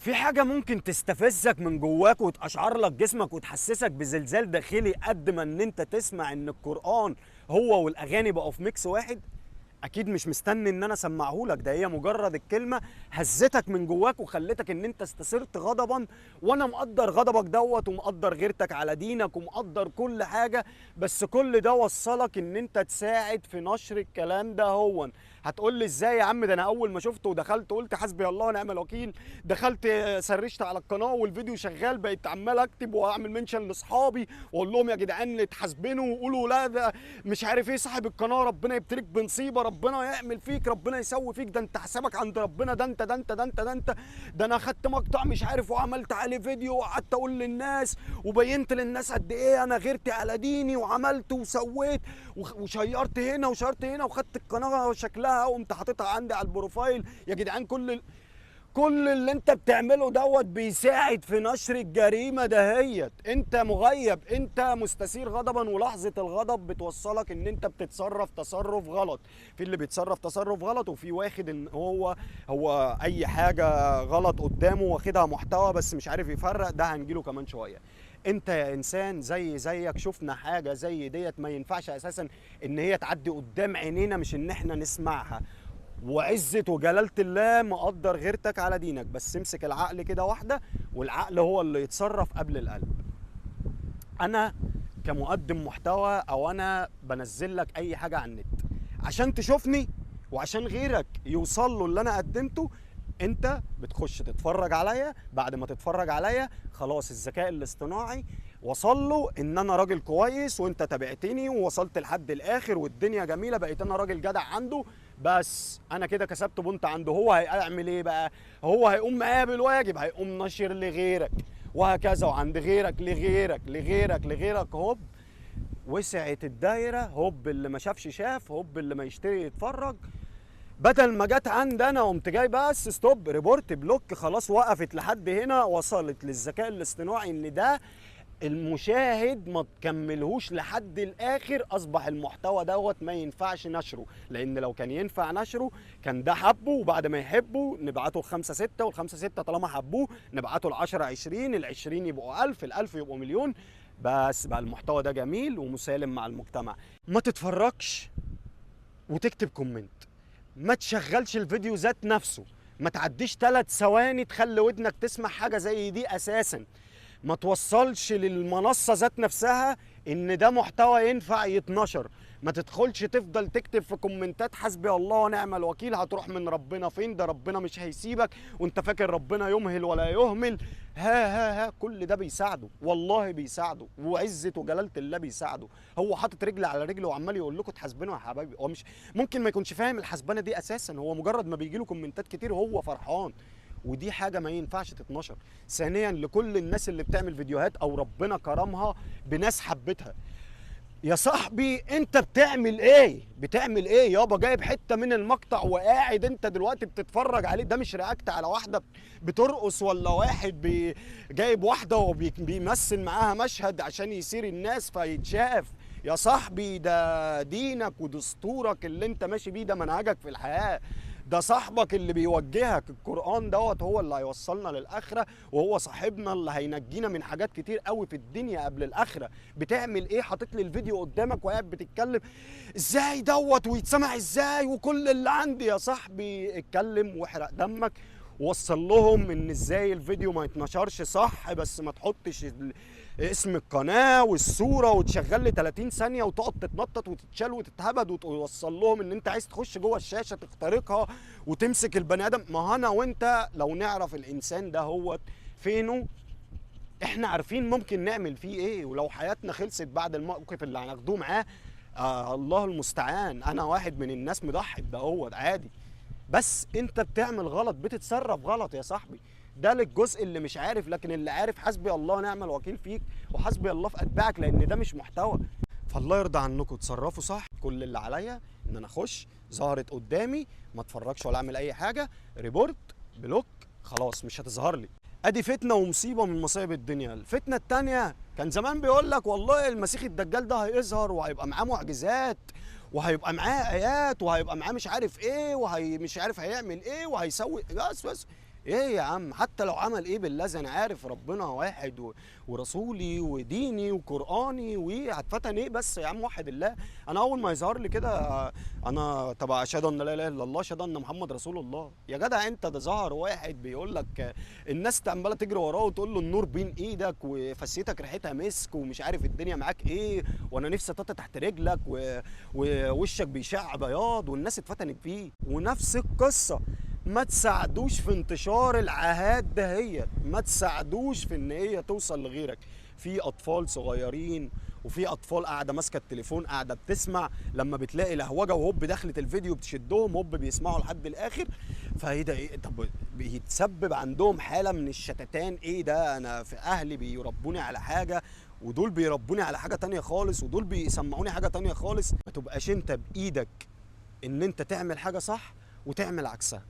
في حاجة ممكن تستفزك من جواك وتقشعر لك جسمك وتحسسك بزلزال داخلي قد ما ان انت تسمع ان القرآن هو والاغاني بقوا في ميكس واحد؟ اكيد مش مستني ان انا اسمعهولك، ده هي مجرد الكلمة هزتك من جواك وخلتك ان انت استثرت غضبا. وانا مقدر غضبك دوت ومقدر غيرتك على دينك ومقدر كل حاجة، بس كل ده وصلك ان انت تساعد في نشر الكلام ده. هتقول لي ازاي يا عم؟ ده انا اول ما شفته ودخلت قلت حسبي الله ونعم الوكيل، دخلت سرشت على القناه والفيديو شغال، بقيت عمال اكتب واعمل منشن لاصحابي واقول لهم يا جدعان اتحاسبنوا وقولوا لا ده مش عارف ايه صاحب القناه ربنا يبتليك بنصيبه، ربنا يعمل فيك، ربنا يسوي فيك، ده انت حسابك عند ربنا، ده انا اخدت مقطع مش عارف وعملت عليه فيديو وقعدت اقول للناس وبينت للناس قد ايه انا غيرت على ديني وعملت وسويت وشيرت هنا وشيرت هنا وخدت القناه شكلها وقمت حاططها عندي على البروفايل. يا جدعان كل اللي انت بتعمله دوت بيساعد في نشر الجريمه دهيت. انت مغيب، انت مستثير غضبا، ولحظه الغضب بتوصلك ان انت بتتصرف تصرف غلط. في اللي بيتصرف تصرف غلط، وفي واخد ان هو اي حاجه غلط قدامه واخدها محتوى بس مش عارف يفرق. ده هنجيله كمان شويه. انت يا انسان زيك شفنا حاجه زي ديت ما ينفعش اساسا ان هي تعدي قدام عينينا، مش ان احنا نسمعها. وعزة وجلالة الله مقدر غيرتك على دينك، بس امسك العقل كده واحدة، والعقل هو اللي يتصرف قبل القلب. انا كمقدم محتوى او انا بنزل لك اي حاجة على النت عشان تشوفني وعشان غيرك يوصل له اللي انا قدمته، انت بتخش تتفرج عليا. بعد ما تتفرج عليا خلاص الذكاء الاصطناعي وصل له ان انا راجل كويس وانت تابعتني ووصلت لحد الاخر والدنيا جميله، بقيت انا راجل جدع عنده. بس انا كده كسبت بونت عنده. هو هيعمل ايه بقى؟ هو هيقوم معايا بالواجب، هيقوم نشر لغيرك وهكذا، وعند غيرك لغيرك لغيرك لغيرك. هوب وسعت الدايره، هوب اللي ما شافش شاف، هوب اللي ما يشتري يتفرج. بدل ما جت عند انا قمت جاي بس ستوب ريبورت بلوك، خلاص وقفت لحد هنا. وصلت للذكاء الاصطناعي ان ده المشاهد ما تكملهوش لحد الاخر، اصبح المحتوى دوت ما ينفعش نشره. لان لو كان ينفع نشره كان ده حبه، وبعد ما يحبه نبعته لخمسة ستة، والخمسة ستة طالما حبوه نبعته ل10 20، ال20 يبقوا 1000، ال1000 يبقوا مليون. بس بقى المحتوى ده جميل ومسالم مع المجتمع. ما تتفرجش وتكتب كومنت، ما تشغلش الفيديو ذات نفسه، ما تعديش 3 ثواني تخلي ودنك تسمع حاجة زي دي اساسا، ما توصلش للمنصة ذات نفسها ان ده محتوى ينفع يتنشر. ما تدخلش تفضل تكتب في كومنتات حسبي الله ونعم الوكيل، هتروح من ربنا فين؟ ده ربنا مش هيسيبك وانت فاكر ربنا يمهل ولا يهمل. ها كل ده بيساعده، والله بيساعده، وعزة وجلالة الله بيساعده. هو حاطط رجل على رجل وعمال يقول لكم تحاسبنوا يا حبايبي. هو مش ممكن ما يكونش فاهم الحسبانة دي اساسا، هو مجرد ما بيجي له كومنتات كتير هو فرحان، ودي حاجة ما ينفعش تتنشر. ثانيا لكل الناس اللي بتعمل فيديوهات او ربنا كرمها بناس حبتها، يا صاحبي انت بتعمل ايه؟ بتعمل ايه يابا؟ جايب حتة من المقطع وقاعد انت دلوقتي بتتفرج عليه، ده مش رياكت على واحدة بترقص ولا واحد جايب واحدة وبيمثل معاها مشهد عشان يثير الناس فيتشاف. يا صاحبي ده دينك ودستورك اللي انت ماشي بيه، ده منهجك في الحياة، ده صاحبك اللي بيوجهك. القرآن دوت هو اللي هيوصلنا للآخرة، وهو صاحبنا اللي هينجينا من حاجات كتير قوي في الدنيا قبل الآخرة. بتعمل ايه؟ حاطط لي الفيديو قدامك وقاعد بتتكلم ازاي دوت ويتسمع ازاي وكل اللي عندي. يا صاحبي اتكلم واحرق دمك، وصل لهم ان ازاي الفيديو ما يتنشرش صح، بس ما تحطش اسم القناه والصوره وتشغل لي 30 ثانيه وتقعد تتنطط وتتشال وتتهبد، وتوصل لهم ان انت عايز تخش جوه الشاشه تخترقها وتمسك البني ادم. ما انا وانت لو نعرف الانسان ده هو فينه احنا عارفين ممكن نعمل فيه ايه، ولو حياتنا خلصت بعد الموقف اللي هناخدوه معاه الله المستعان. انا واحد من الناس مضحي بده هو عادي، بس انت بتعمل غلط، بتتصرف غلط يا صاحبي. ده للجزء اللي مش عارف، لكن اللي عارف حسبي الله ونعم الوكيل فيك وحسبي الله في اتباعك، لان ده مش محتوى. فالله يرضى عنكم تصرفوا صح. كل اللي عليا ان انا اخش ظهرت قدامي ما اتفرجش ولا اعمل اي حاجه، ريبورت بلوك، خلاص مش هتظهر لي. ادي فتنه ومصيبه من مصايب الدنيا. الفتنه التانيه كان زمان بيقول لك والله المسيح الدجال ده هيظهر وهيبقى معاه معجزات وهيبقى معاه ايات وهيبقى معاه مش عارف ايه مش عارف هيعمل ايه وهيسوي. بس ايه يا عم، حتى لو عمل ايه بالله انا عارف ربنا واحد ورسولي وديني وقراني، وهتفتن ايه بس يا عم، وحد الله. انا اول ما يظهر لي كده انا طب اشهد ان لا اله الا الله، اشهد ان محمد رسول الله. يا جدع انت، ده ظهر واحد بيقول لك الناس عماله تجري وراه وتقول له النور بين ايدك وفسيتك ريحتها مسك ومش عارف الدنيا معاك ايه، وانا نفسي اطاطا تحت رجلك ووشك بيشع بياض، والناس اتفتنت فيه. ونفس القصه، ما تساعدوش في انتشار العاهات دهيت، ما تساعدوش في ان هي توصل لغيرك. في اطفال صغيرين وفي اطفال قاعده ماسكه التليفون قاعده بتسمع، لما بتلاقي لهوجه وهوب دخلت الفيديو بتشدهم هوب بيسمعوا لحد الاخر. فايه ده ايه؟ طب بيتسبب عندهم حاله من الشتتان. ايه ده؟ انا في اهلي بيربوني على حاجه، ودول بيربوني على حاجه تانية خالص، ودول بيسمعوني حاجه تانية خالص. ما تبقاش انت بايدك ان انت تعمل حاجه صح وتعمل عكسها.